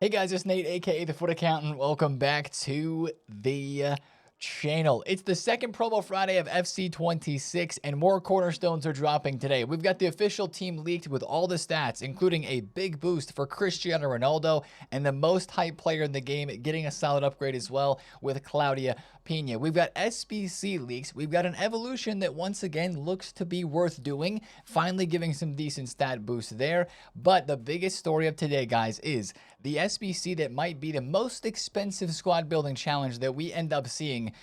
Hey guys, it's Nate, aka TheFutAccountant. Welcome back to the channel. It's the second promo Friday of FC26, and more cornerstones are dropping today. We've got the official team leaked with all the stats, including a big boost for Cristiano Ronaldo and the most hyped player in the game getting a solid upgrade as well with Claudia Pina. We've got SBC leaks. We've got an evolution that once again looks to be worth doing, finally giving some decent stat boost there. But the biggest story of today, guys, is the SBC that might be the most expensive squad building challenge that we end up seeing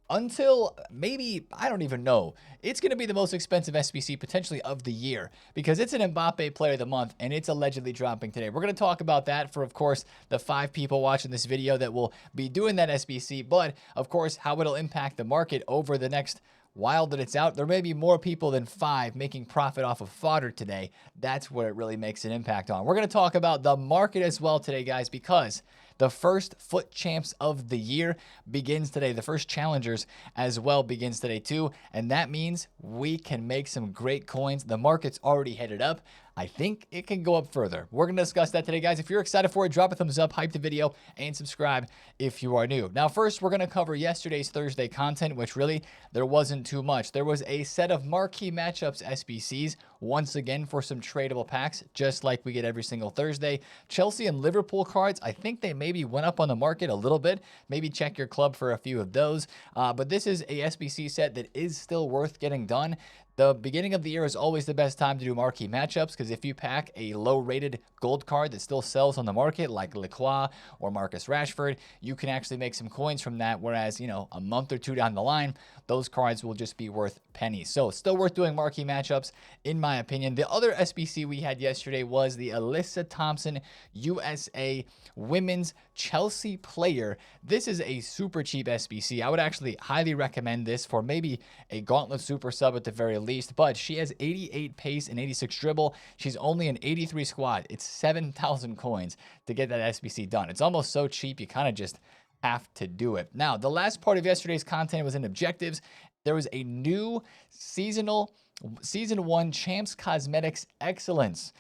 until maybe, I don't even know. It's going to be the most expensive SBC potentially of the year because it's an Mbappe player of the month and it's allegedly dropping today. We're going to talk about that for, of course, the 5 people watching this video that will be doing that SBC, but of course, how it'll impact the market over the next while that it's out. There may be more people than 5 making profit off of fodder today. That's where it really makes an impact on. We're going to talk about the market as well today, guys, because the first FUT champs of the year begins today. The first challengers as well begins today too. And that means we can make some great coins. The market's already headed up. I think it can go up further. We're going to discuss that today, guys. If you're excited for it, drop a thumbs up, hype the video, and subscribe if you are new. Now, first, we're going to cover yesterday's Thursday content, which really, there wasn't too much. There was a set of marquee matchups SBCs, once again, for some tradable packs, just like we get every single Thursday. Chelsea and Liverpool cards, I think they maybe went up on the market a little bit. Maybe check your club for a few of those. But this is a SBC set that is still worth getting done. The beginning of the year is always the best time to do marquee matchups because if you pack a low-rated gold card that still sells on the market like Lacroix or Marcus Rashford, you can actually make some coins from that, whereas, you know, a month or two down the line, those cards will just be worth pennies. So still worth doing marquee matchups, in my opinion. The other SBC we had yesterday was the Alyssa Thompson USA Women's Chelsea Player. This is a super cheap SBC. I would actually highly recommend this for maybe a Gauntlet Super Sub at the very least, but she has 88 pace and 86 dribble. She's only an 83 squad. It's 7,000 coins to get that SBC done. It's almost so cheap, you kind of just have to do it. Now, the last part of yesterday's content was in objectives. There was a new Season 1 Champs Cosmetics Excellence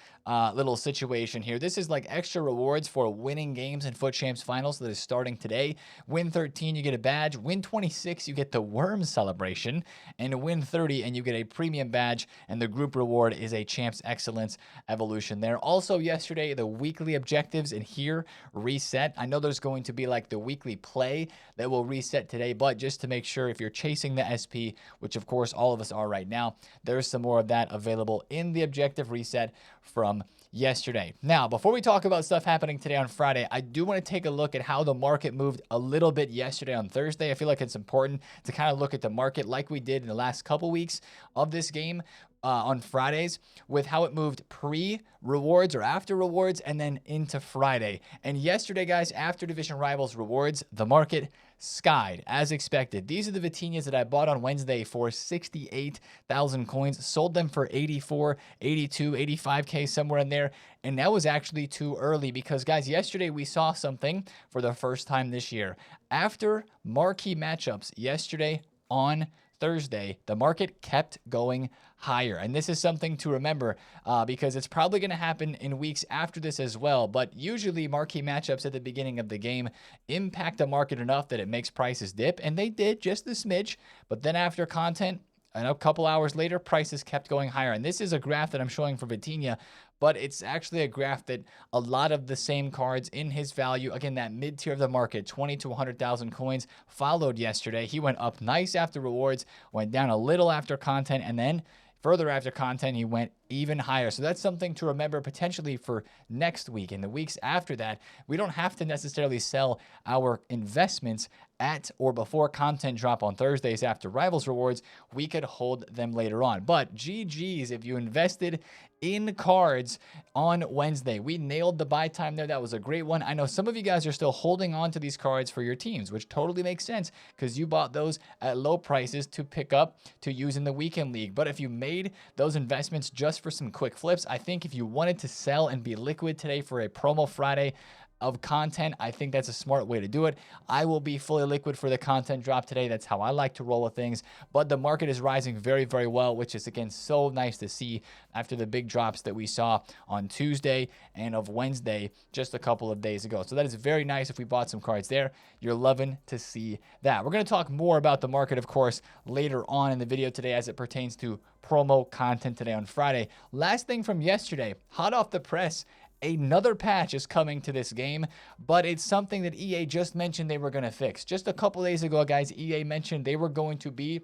little situation here. This is like extra rewards for winning games in FUT Champs Finals that is starting today. Win 13, you get a badge. Win 26, you get the Worm Celebration. And win 30, and you get a premium badge. And the group reward is a Champs Excellence Evolution there. Also, yesterday, the weekly objectives in here reset. I know there's going to be like the weekly play that will reset today, but just to make sure if you're chasing the SP, which of course all of us are right now, there's some more of that available in the objective reset from yesterday. Now, before we talk about stuff happening today on Friday, I do want to take a look at how the market moved a little bit yesterday on Thursday. I feel like it's important to kind of look at the market like we did in the last couple weeks of this game on Fridays, with how it moved pre-rewards or after rewards and then into Friday. And yesterday, guys, after Division Rivals rewards, the market skied as expected. These are the Vitinhas that I bought on Wednesday for 68,000 coins, sold them for 84, 82, 85K, somewhere in there. And that was actually too early because, guys, yesterday we saw something for the first time this year. After marquee matchups yesterday on Thursday, the market kept going higher. And this is something to remember because it's probably going to happen in weeks after this as well. But usually marquee matchups at the beginning of the game impact the market enough that it makes prices dip. And they did just a smidge. But then after content, and a couple hours later, prices kept going higher. And this is a graph that I'm showing for Vitinha, but it's actually a graph that a lot of the same cards in his value, again, that mid-tier of the market, 20 to 100,000 coins, followed yesterday. He went up nice after rewards, went down a little after content, and then further after content, he went even higher. So that's something to remember potentially for next week and the weeks after that. We don't have to necessarily sell our investments at or before content drop on Thursdays after Rivals rewards. We could hold them later on. But GG's if you invested in cards on Wednesday. We nailed the buy time there. That was a great one. I know some of you guys are still holding on to these cards for your teams, which totally makes sense because you bought those at low prices to pick up to use in the weekend league. But if you made those investments just for some quick flips, I think if you wanted to sell and be liquid today for a promo Friday, of content. I think that's a smart way to do it. I will be fully liquid for the content drop today. That's how I like to roll with things. But the market is rising very, very well, which is, again, so nice to see after the big drops that we saw on Tuesday and of Wednesday just a couple of days ago. So that is very nice. If we bought some cards there, you're loving to see that. We're going to talk more about the market, of course, later on in the video today as it pertains to promo content today on Friday. Last thing from yesterday, hot off the press, another patch is coming to this game, but it's something that EA just mentioned they were going to fix. Just a couple days ago, guys, EA mentioned they were going to be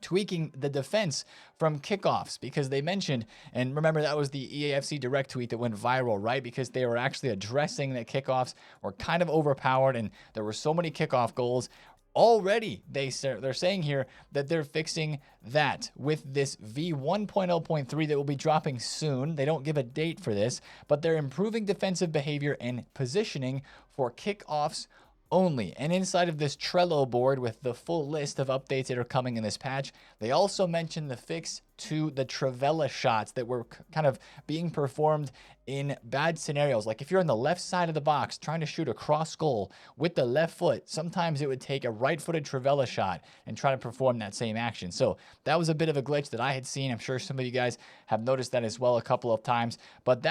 tweaking the defense from kickoffs, because they mentioned, and remember that was the EAFC Direct tweet that went viral, right? Because they were actually addressing that kickoffs were kind of overpowered and there were so many kickoff goals. Already, they're saying here that they're fixing that with this V1.0.3 that will be dropping soon. They don't give a date for this, but they're improving defensive behavior and positioning for kickoffs only. And inside of this Trello board with the full list of updates that are coming in this patch, they also mentioned the fix to the Trivela shots that were kind of being performed in bad scenarios. Like if you're on the left side of the box trying to shoot a cross goal with the left foot, sometimes it would take a right-footed Trivela shot and try to perform that same action. So that was a bit of a glitch that I had seen. I'm sure some of you guys have noticed that as well a couple of times, but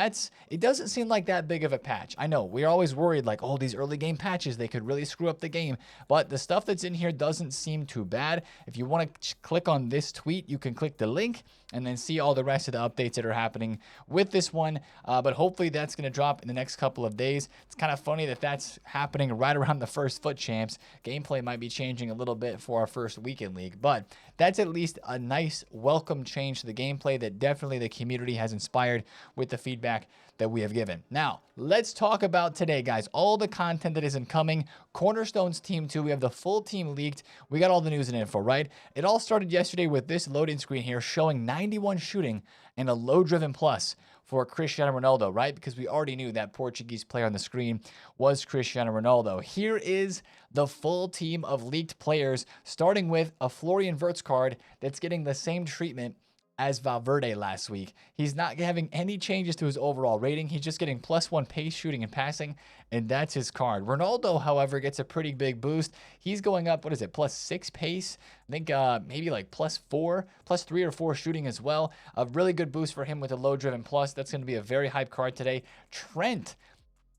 it doesn't seem like that big of a patch. I know we're always worried like, oh, these early game patches, they could really screw up the game, but the stuff that's in here doesn't seem too bad. If you want to click on this tweet, you can click the link and then see all the rest of the updates that are happening with this one. But hopefully that's going to drop in the next couple of days. It's kind of funny that that's happening right around the first FUT Champs. Gameplay might be changing a little bit for our first weekend league, but that's at least a nice welcome change to the gameplay that definitely the community has inspired with the feedback that we have given. Now, let's talk about today, guys. All the content that is incoming. Cornerstones Team 2, we have the full team leaked. We got all the news and info, right? It all started yesterday with this loading screen here showing 91 shooting and a low-driven plus for Cristiano Ronaldo, right? Because we already knew that Portuguese player on the screen was Cristiano Ronaldo. Here is the full team of leaked players, starting with a Florian Wirtz card that's getting the same treatment as Valverde last week. He's not having any changes to his overall rating. He's just getting +1 pace, shooting, and passing, and that's his card. Ronaldo, however, gets a pretty big boost. He's going up, what is it, +6 pace? I think maybe like +3 or 4 shooting as well. A really good boost for him with a low-driven plus. That's going to be a very hype card today. Trent.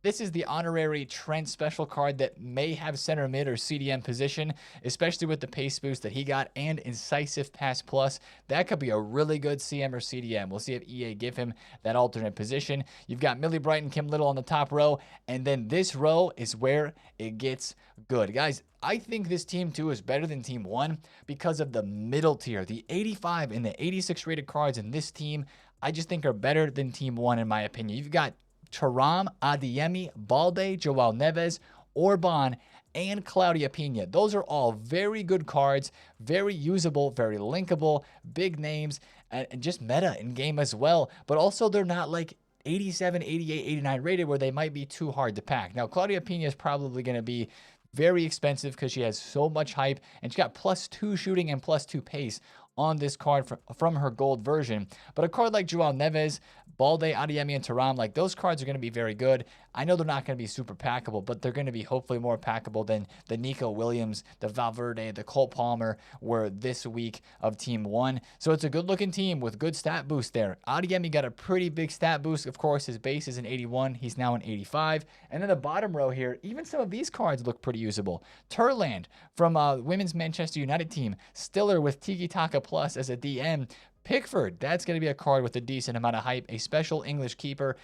This is the honorary Trent special card that may have center mid or CDM position, especially with the pace boost that he got and incisive pass plus. That could be a really good CM or CDM. We'll see if EA give him that alternate position. You've got Millie Brighton, Kim Little on the top row, and then this row is where it gets good. Guys, I think this Team 2 is better than Team 1 because of the middle tier. The 85 and the 86 rated cards in this team, I just think are better than Team 1 in my opinion. You've got Thuram, Adeyemi, Balde, Joao Neves, Orban, and Claudia Pina. Those are all very good cards, very usable, very linkable, big names, and just meta in game as well. But also they're not like 87, 88, 89 rated where they might be too hard to pack. Now, Claudia Pina is probably going to be very expensive because she has so much hype, and she got +2 shooting and +2 pace on this card from her gold version. But a card like Joao Neves, Balde, Adeyemi, and Thuram, like those cards are going to be very good. I know they're not going to be super packable, but they're going to be hopefully more packable than the Nico Williams, the Valverde, the Cole Palmer were this week of Team 1. So it's a good-looking team with good stat boost there. Adeyemi got a pretty big stat boost. Of course, his base is an 81. He's now an 85. And then the bottom row here, even some of these cards look pretty usable. Turland from Women's Manchester United team. Stiller with Tiki Taka Plus as a DM. Pickford, that's going to be a card with a decent amount of hype. A special English keeper.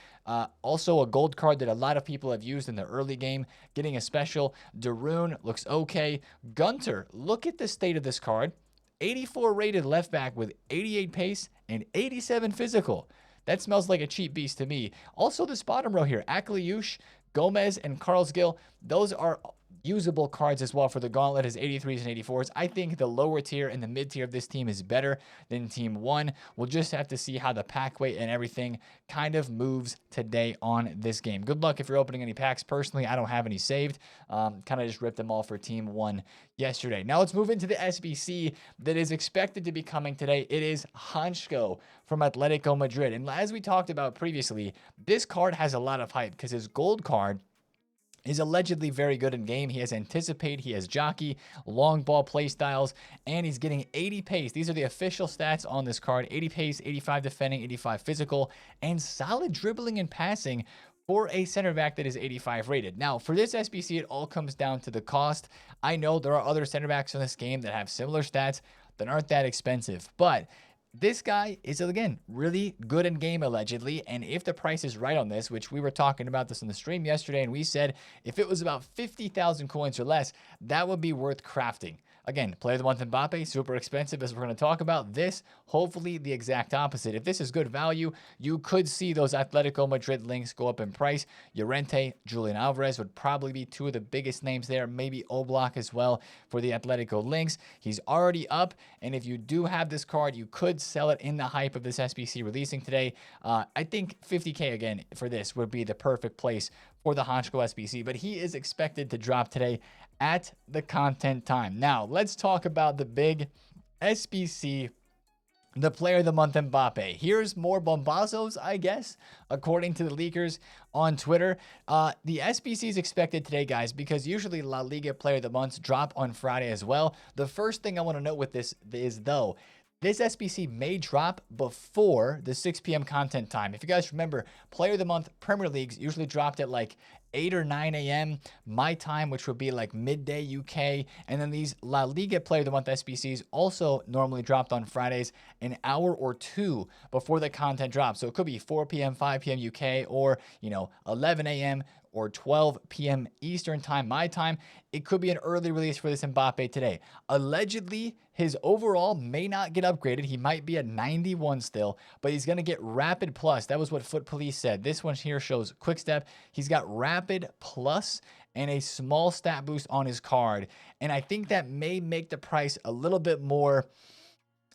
Also a gold card that a lot of people have used in the early game. Getting a special. Darun looks okay. Gunter, look at the state of this card. 84 rated left back with 88 pace and 87 physical. That smells like a cheap beast to me. Also this bottom row here. Akliush, Gomez, and Carlsgill. Those are usable cards as well for the gauntlet as 83s and 84s. I think the lower tier and the mid tier of this team is better than Team 1. We'll just have to see how the pack weight and everything kind of moves today on this game. Good luck if you're opening any packs. Personally, I don't have any saved. Kind of just ripped them all for Team 1 yesterday. Now let's move into the SBC that is expected to be coming today. It is Hancko from Atletico Madrid. And as we talked about previously, this card has a lot of hype because his gold card is allegedly very good in game. He has anticipate, he has jockey, long ball play styles, and he's getting 80 pace. These are the official stats on this card. 80 pace, 85 defending, 85 physical, and solid dribbling and passing for a center back that is 85 rated. Now, for this SBC, it all comes down to the cost. I know there are other center backs in this game that have similar stats that aren't that expensive, but this guy is, again, really good in game, allegedly, and if the price is right on this, which we were talking about this in the stream yesterday, and we said if it was about 50,000 coins or less, that would be worth crafting. Again, player of the month Mbappe, super expensive, as we're going to talk about. This, hopefully, the exact opposite. If this is good value, you could see those Atletico Madrid links go up in price. Llorente, Julian Alvarez would probably be two of the biggest names there. Maybe Oblak as well for the Atletico links. He's already up, and if you do have this card, you could sell it in the hype of this SBC releasing today. I think 50K, again, for this would be the perfect place for the Hancko SBC, but he is expected to drop today at the content time. Now, let's talk about the big SBC, the player of the month Mbappe. Here's more bombazos, I guess, according to the leakers on Twitter. The SBC is expected today, guys, because usually La Liga player of the months drop on Friday as well. The first thing I want to note with this is, though, this SBC may drop before the 6 p.m. content time. If you guys remember, Player of the Month Premier Leagues usually dropped at like 8 or 9 a.m. my time, which would be like midday UK. And then these La Liga Player of the Month SBCs also normally dropped on Fridays an hour or two before the content drops. So it could be 4 p.m., 5 p.m. UK, or, 11 a.m. or 12 p.m. Eastern time, my time. It could be an early release for this Mbappe today. Allegedly, his overall may not get upgraded. He might be at 91 still, but he's going to get Rapid Plus. That was what Foot Police said. This one here shows Quick Step. He's got Rapid Plus and a small stat boost on his card. And I think that may make the price a little bit more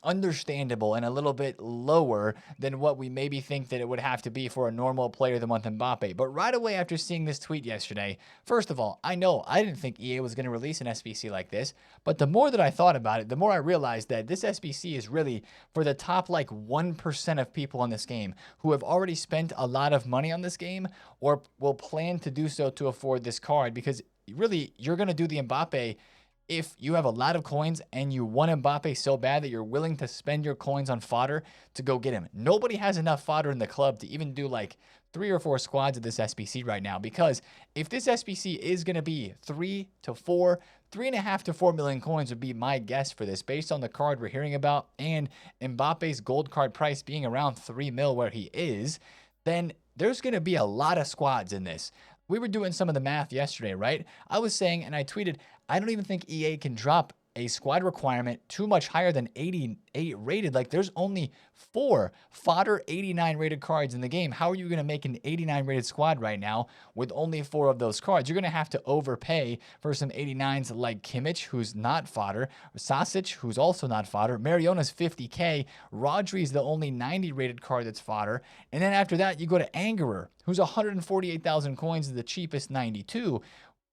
understandable and a little bit lower than what we maybe think that it would have to be for a normal player of the month Mbappe. But right away after seeing this tweet yesterday, first of all, I didn't think EA was going to release an SBC like this, but the more that I thought about it, the more I realized that this SBC is really for the top like 1% of people in this game who have already spent a lot of money on this game or will plan to do so to afford this card, because really you're going to do the Mbappe if you have a lot of coins and you want Mbappe so bad that you're willing to spend your coins on fodder to go get him. Nobody has enough fodder in the club to even do like 3 or 4 squads of this SBC right now, because if this SBC is going to be 3 to 4, 3.5 to 4 million coins would be my guess for this based on the card we're hearing about and Mbappe's gold card price being around 3 mil where he is, then there's going to be a lot of squads in this. We were doing some of the math yesterday, right? I was saying, and I tweeted, I don't even think EA can drop a squad requirement too much higher than 88 rated. Like, there's only 4 fodder 89 rated cards in the game. How are you going to make an 89 rated squad right now with only 4 of those cards? You're going to have to overpay for some 89s like Kimmich, who's not fodder, Sasic, who's also not fodder, Mariona's 50k, Rodri's the only 90 rated card that's fodder, and then after that you go to Angerer, who's 148,000 coins, is the cheapest 92.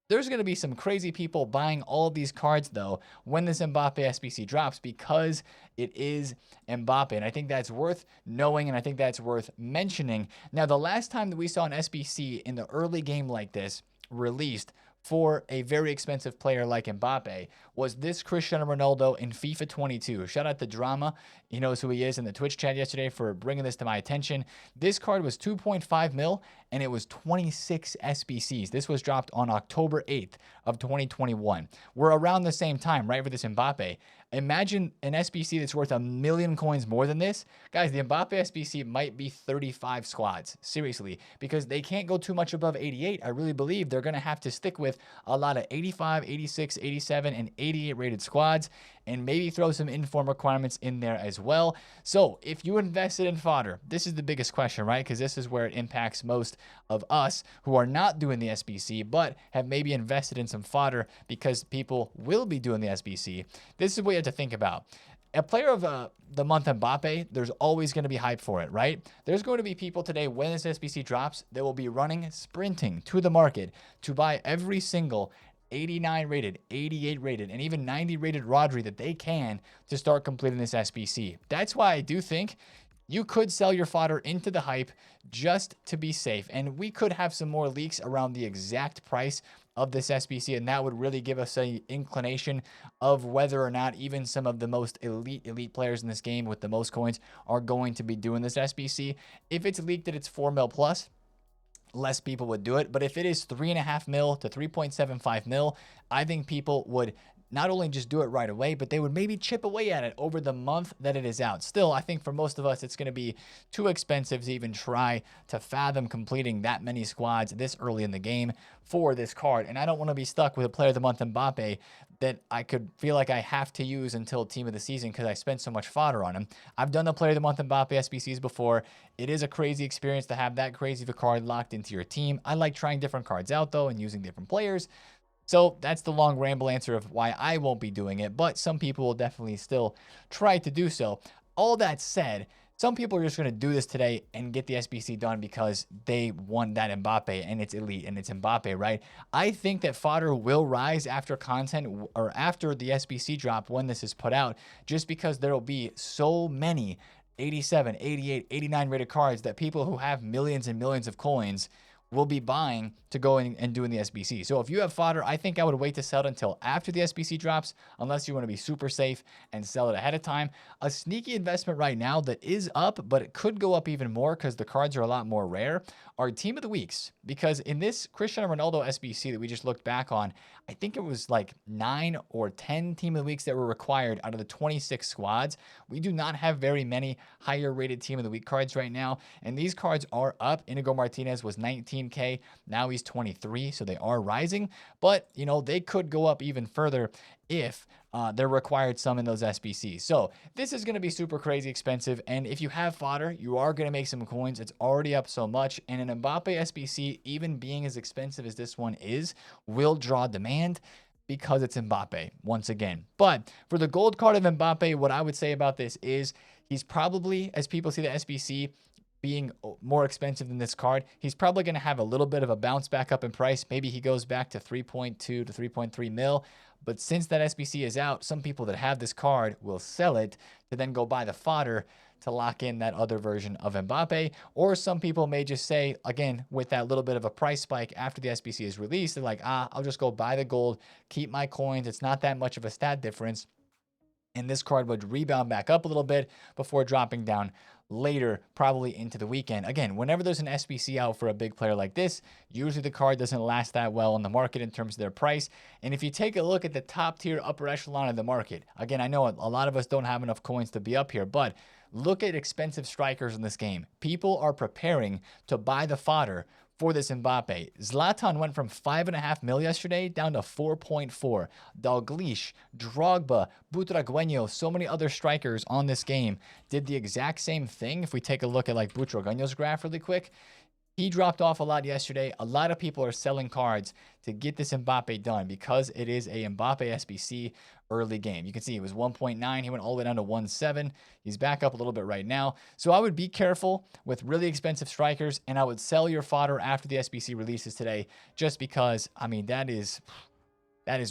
There's going to be some crazy people buying all of these cards, though, when this Mbappe SBC drops, because it is Mbappe. And I think that's worth knowing, and I think that's worth mentioning. Now, the last time that we saw an SBC in the early game like this released for a very expensive player like Mbappe was this Cristiano Ronaldo in FIFA 22. Shout out to Drama. He knows who he is in the Twitch chat yesterday for bringing this to my attention. This card was 2.5 mil, and it was 26 SBCs. This was dropped on October 8th of 2021. We're around the same time, right, for this Mbappe. Imagine an SBC that's worth 1 million coins more than this. Guys, the Mbappe SBC might be 35 squads, seriously, because they can't go too much above 88. I really believe they're going to have to stick with a lot of 85, 86, 87, and 88 rated squads, and maybe throw some inform requirements in there as well. So if you invested in fodder, this is the biggest question, right? Because this is where it impacts most of us who are not doing the SBC, but have maybe invested in some fodder because people will be doing the SBC. This is what you have to think about. A player of the month Mbappe, there's always going to be hype for it, right? There's going to be people today when this SBC drops that will be sprinting to the market to buy every single 89 rated, 88 rated, and even 90 rated Rodri that they can to start completing this SBC. That's why I do think you could sell your fodder into the hype just to be safe. And we could have some more leaks around the exact price of this SBC, and that would really give us an inclination of whether or not even some of the most elite players in this game with the most coins are going to be doing this SBC. If it's leaked that it's 4 mil plus, less people would do it. But if it is 3.5 mil to 3.75 mil, I think people would not only just do it right away, but they would maybe chip away at it over the month that it is out. Still, I think for most of us, it's going to be too expensive to even try to fathom completing that many squads this early in the game for this card. And I don't want to be stuck with a player of the month Mbappe that I could feel like I have to use until team of the season because I spent so much fodder on him. I've done the player of the month Mbappe SBCs before. It is a crazy experience to have that crazy of a card locked into your team. I like trying different cards out though and using different players. So that's the long ramble answer of why I won't be doing it, but some people will definitely still try to do so. All that said, some people are just going to do this today and get the SBC done because they won that Mbappe and it's elite and it's Mbappe, right? I think that fodder will rise after content or after the SBC drop when this is put out, just because there will be so many 87, 88, 89 rated cards that people who have millions and millions of coins will be buying to go in and doing the SBC. So if you have fodder, I think I would wait to sell it until after the SBC drops, unless you want to be super safe and sell it ahead of time. A sneaky investment right now that is up, but it could go up even more because the cards are a lot more rare, are Team of the Weeks. Because in this Cristiano Ronaldo SBC that we just looked back on, I think it was like 9 or 10 Team of the Weeks that were required out of the 26 squads. We do not have very many higher rated Team of the Week cards right now, and these cards are up. Inigo Martinez was 19K, now he's 23, so they are rising, but you know, they could go up even further if they're required some in those SBCs. So this is going to be super crazy expensive, and if you have fodder, you are going to make some coins. It's already up so much, and an Mbappe SBC, even being as expensive as this one is, will draw demand because it's Mbappe once again. But for the gold card of Mbappe, what I would say about this is he's probably, as people see the SBC being more expensive than this card, he's probably going to have a little bit of a bounce back up in price. Maybe he goes back to 3.2 to 3.3 mil. But since that SBC is out, some people that have this card will sell it to then go buy the fodder to lock in that other version of Mbappe. Or some people may just say, again, with that little bit of a price spike after the SBC is released, they're like, I'll just go buy the gold, keep my coins. It's not that much of a stat difference. And this card would rebound back up a little bit before dropping down later, probably into the weekend. Again, whenever there's an SBC out for a big player like this, usually the card doesn't last that well in the market in terms of their price. And if you take a look at the top tier upper echelon of the market, again, I know a lot of us don't have enough coins to be up here, but look at expensive strikers in this game. People are preparing to buy the fodder for this Mbappe. Zlatan went from 5.5 mil yesterday down to 4.4. Dalglish, Drogba, Butragueño, so many other strikers on this game did the exact same thing. If we take a look at like Butragueño's graph really quick, he dropped off a lot yesterday. A lot of people are selling cards to get this Mbappe done because it is a Mbappe SBC early game. You can see it was 1.9. He went all the way down to 1.7. He's back up a little bit right now. So I would be careful with really expensive strikers, and I would sell your fodder after the SBC releases today just because, I mean, that is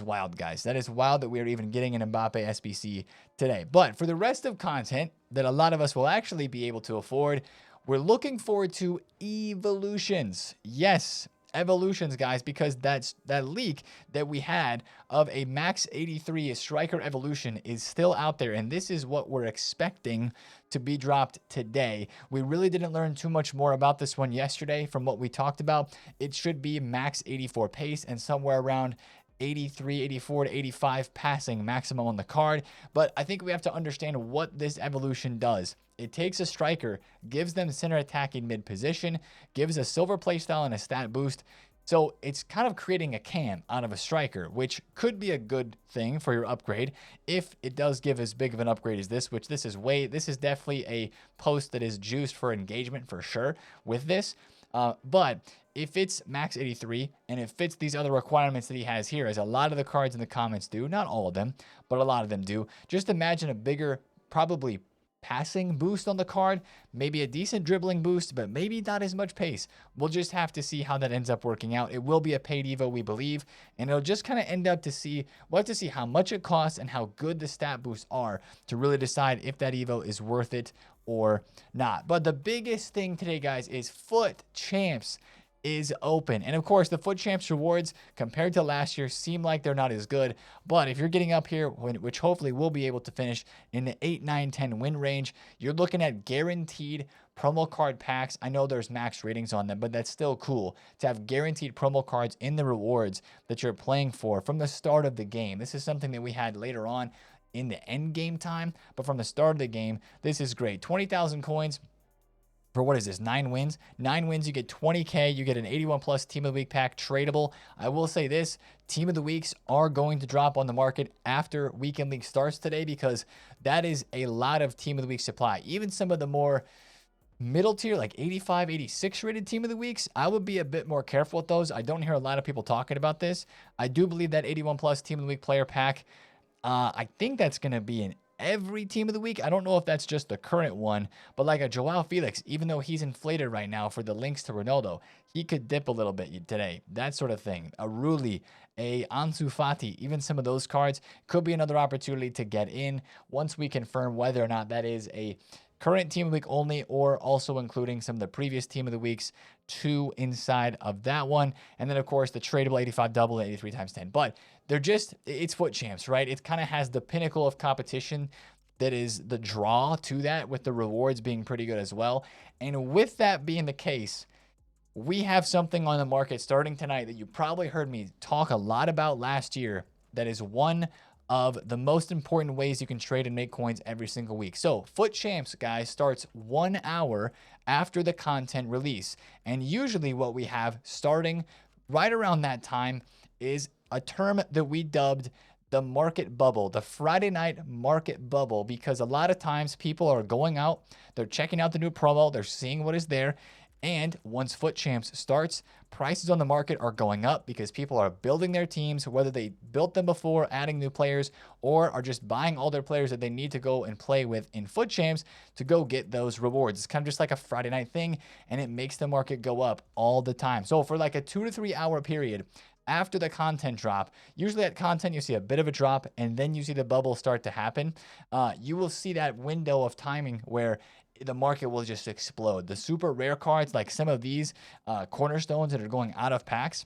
wild, guys. That is wild that we are even getting an Mbappe SBC today. But for the rest of content that a lot of us will actually be able to afford, we're looking forward to evolutions. Yes, evolutions, guys, because that leak that we had of a max 83 striker evolution is still out there, and this is what we're expecting to be dropped today. We really didn't learn too much more about this one yesterday from what we talked about. It should be max 84 pace and somewhere around 83, 84 to 85 passing maximum on the card. But I think we have to understand what this evolution does. It takes a striker, gives them center attacking mid position, gives a silver playstyle and a stat boost. So it's kind of creating a cam out of a striker, which could be a good thing for your upgrade if it does give as big of an upgrade as this, which this is definitely a post that is juiced for engagement for sure with this. But if it's max 83 and it fits these other requirements that he has here, as a lot of the cards in the comments do, not all of them, but a lot of them do, just imagine a bigger, probably passing boost on the card, maybe a decent dribbling boost, but maybe not as much pace. We'll just have to see how that ends up working out. It will be a paid Evo, we believe, and it'll just kind of end up we'll have to see how much it costs and how good the stat boosts are to really decide if that Evo is worth it or not. But the biggest thing today, guys, is Foot Champs is open. And of course, the Foot Champs rewards compared to last year seem like they're not as good. But if you're getting up here, which hopefully we'll be able to finish in the 8, 9, 10 win range, you're looking at guaranteed promo card packs. I know there's max ratings on them, but that's still cool to have guaranteed promo cards in the rewards that you're playing for from the start of the game. This is something that we had later on in the end game time, but from the start of the game, this is great. 20,000 coins for what is this? 9 wins. 9 wins, you get 20K. You get an 81 plus Team of the Week pack tradable. I will say this, Team of the Weeks are going to drop on the market after Weekend League starts today, because that is a lot of Team of the Week supply. Even some of the more middle tier, like 85, 86 rated Team of the Weeks, I would be a bit more careful with those. I don't hear a lot of people talking about this. I do believe that 81 plus Team of the Week player pack, I think that's going to be in every Team of the Week. I don't know if that's just the current one, but like a Joao Felix, even though he's inflated right now for the links to Ronaldo, he could dip a little bit today. That sort of thing. A Rulli, a Ansu Fati, even some of those cards could be another opportunity to get in once we confirm whether or not that is a current Team of the Week only, or also including some of the previous Team of the Weeks too inside of that one. And then of course the tradable 85 double 83 times 10. But they're just, it's Foot Champs, right? It kind of has the pinnacle of competition that is the draw to that, with the rewards being pretty good as well. And with that being the case, we have something on the market starting tonight that you probably heard me talk a lot about last year, that is one of the most important ways you can trade and make coins every single week. So Foot Champs, guys, starts 1 hour after the content release. And usually what we have starting right around that time is a term that we dubbed the market bubble, the Friday night market bubble, because a lot of times people are going out, they're checking out the new promo, they're seeing what is there. And once Foot Champs starts, prices on the market are going up because people are building their teams, whether they built them before, adding new players, or are just buying all their players that they need to go and play with in Foot Champs to go get those rewards. It's kind of just like a Friday night thing, and it makes the market go up all the time. So for like a 2 to 3 hour period after the content drop, usually at content you see a bit of a drop, and then you see the bubble start to happen. You will see that window of timing where the market will just explode. The super rare cards, like some of these cornerstones that are going out of packs,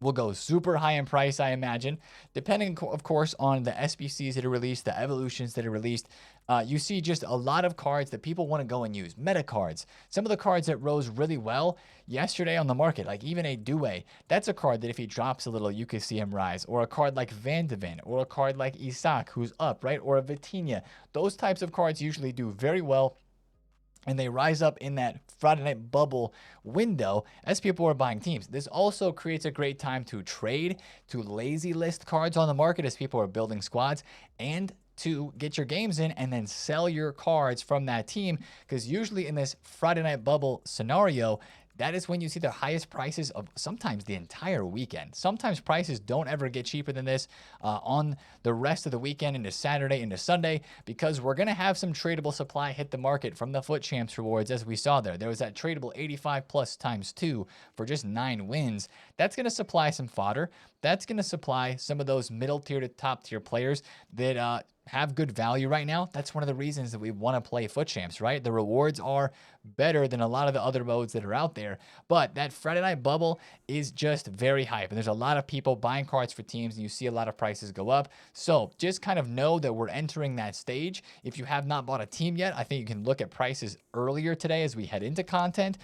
will go super high in price, I imagine, depending, of course, on the SBCs that are released, the evolutions that are released. You see just a lot of cards that people want to go and use. Meta cards. Some of the cards that rose really well yesterday on the market, like even a Doué, that's a card that if he drops a little, you could see him rise. Or a card like Van de Ven, or a card like Isak, who's up, right? Or a Vitinha. Those types of cards usually do very well, and they rise up in that Friday night bubble window as people are buying teams. This also creates a great time to trade, to lazy list cards on the market as people are building squads, and to get your games in and then sell your cards from that team, because usually in this Friday night bubble scenario, that is when you see the highest prices of sometimes the entire weekend. Sometimes prices don't ever get cheaper than this on the rest of the weekend into Saturday, into Sunday, because we're going to have some tradable supply hit the market from the Foot Champs rewards, as we saw there. There was that tradable 85 plus times 2 for just 9 wins. That's going to supply some fodder. That's going to supply some of those middle tier to top tier players that have good value right now. That's one of the reasons that we want to play Foot Champs, right? The rewards are better than a lot of the other modes that are out there, but that Friday night bubble is just very hype, and there's a lot of people buying cards for teams, and you see a lot of prices go up. So just kind of know that we're entering that stage. If you have not bought a team yet, I think you can look at prices earlier today as we head into content.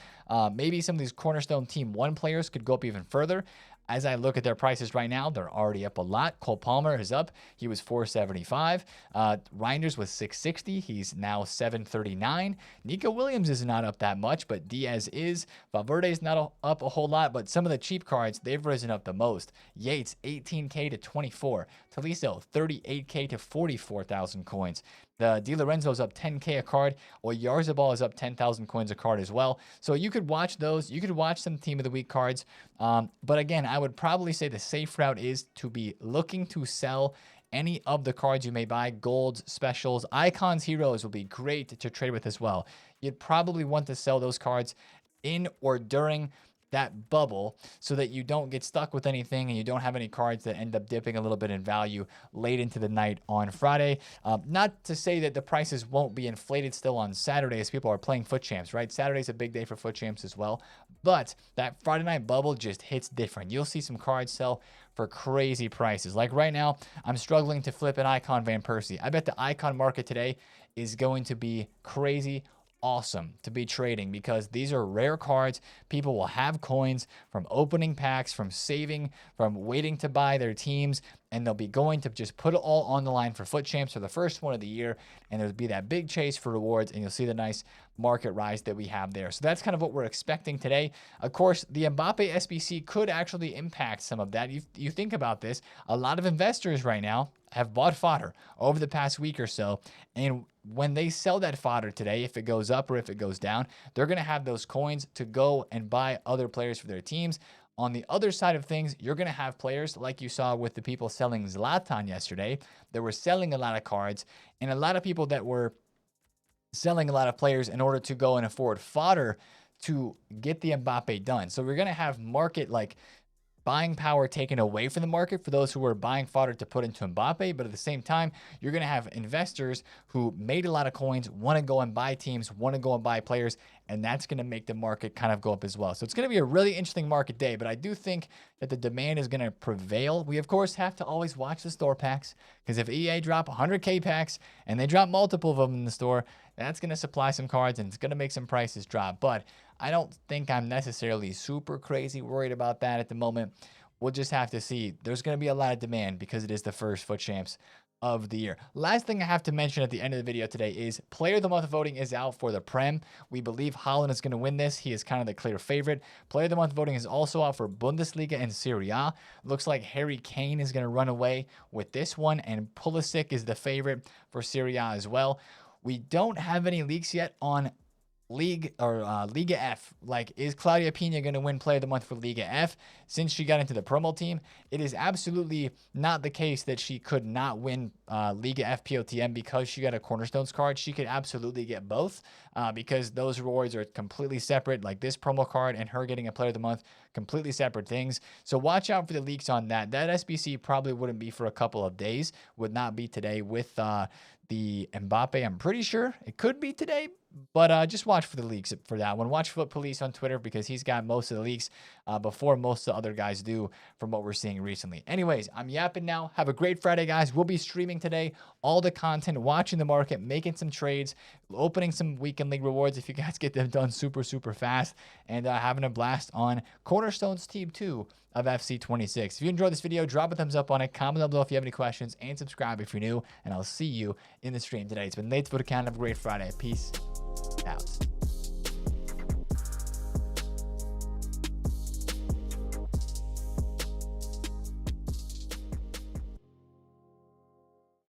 Maybe some of these Cornerstone Team 1 players could go up even further. As I look at their prices right now, they're already up a lot. Cole Palmer is up. He was $475. Reinders was $660. He's now $739. Nico Williams is not up that much, but Diaz is. Valverde is not up a whole lot, but some of the cheap cards, they've risen up the most. Yates, 18K to 24. Tolisso, 38K to 44,000 coins. The Di Lorenzo's up 10K a card. Oyarzabal is up 10,000 coins a card as well. So you could watch those. You could watch some Team of the Week cards. But again, I would probably say the safe route is to be looking to sell any of the cards you may buy. Golds, specials, icons, heroes will be great to trade with as well. You'd probably want to sell those cards in or during that bubble so that you don't get stuck with anything and you don't have any cards that end up dipping a little bit in value late into the night on Friday. Not to say that the prices won't be inflated still on Saturday as people are playing FUT Champs, right? Saturday's a big day for FUT Champs as well. But that Friday night bubble just hits different. You'll see some cards sell for crazy prices. Like right now, I'm struggling to flip an Icon Van Persie. I bet the Icon market today is going to be crazy awesome to be trading because these are rare cards. People will have coins from opening packs, from saving, from waiting to buy their teams, and they'll be going to just put it all on the line for FUT Champs for the first one of the year, and there'll be that big chase for rewards, and you'll see the nice market rise that we have there. So that's kind of what we're expecting today. Of course, the Mbappe SBC could actually impact some of that. You think about this, a lot of investors right now have bought fodder over the past week or so, and when they sell that fodder today, if it goes up or if it goes down, they're going to have those coins to go and buy other players for their teams. On the other side of things, you're going to have players like you saw with the people selling Zlatan yesterday that were selling a lot of cards, and a lot of people that were selling a lot of players in order to go and afford fodder to get the Mbappe done. So we're going to have market like buying power taken away from the market for those who are buying fodder to put into Mbappe. But at the same time, you're going to have investors who made a lot of coins, want to go and buy teams, want to go and buy players, and that's going to make the market kind of go up as well. So it's going to be a really interesting market day, but I do think that the demand is going to prevail. We, of course, have to always watch the store packs because if EA drop 100K packs and they drop multiple of them in the store, that's going to supply some cards and it's going to make some prices drop. But I don't think I'm necessarily super crazy worried about that at the moment. We'll just have to see. There's going to be a lot of demand because it is the first FUT Champs of the year. Last thing I have to mention at the end of the video today is Player of the Month voting is out for the Prem. We believe Haaland is going to win this. He is kind of the clear favorite. Player of the Month voting is also out for Bundesliga and Serie A. Looks like Harry Kane is going to run away with this one, and Pulisic is the favorite for Serie A as well. We don't have any leaks yet on League or Liga F. Like, is Claudia Pina going to win Player of the Month for Liga F since she got into the promo team? It is absolutely not the case that she could not win Liga F POTM because she got a Cornerstones card. She could absolutely get both because those rewards are completely separate. Like this promo card and her getting a Player of the Month, completely separate things. So watch out for the leaks on that. That SBC probably wouldn't be for a couple of days, would not be today with the Mbappe. I'm pretty sure it could be today, but just watch for the leaks for that one. Watch FUT Police on Twitter because he's got most of the leaks before most of the other guys do from what we're seeing recently. Anyways, I'm yapping now. Have a great Friday, guys. We'll be streaming today all the content, watching the market, making some trades, opening some weekend league rewards if you guys get them done super, super fast, and having a blast on Cornerstones Team 2 of FC26. If you enjoyed this video, drop a thumbs up on it, comment down below if you have any questions, and subscribe if you're new, and I'll see you in the stream today. It's been late for the count. Have a great Friday. Peace out.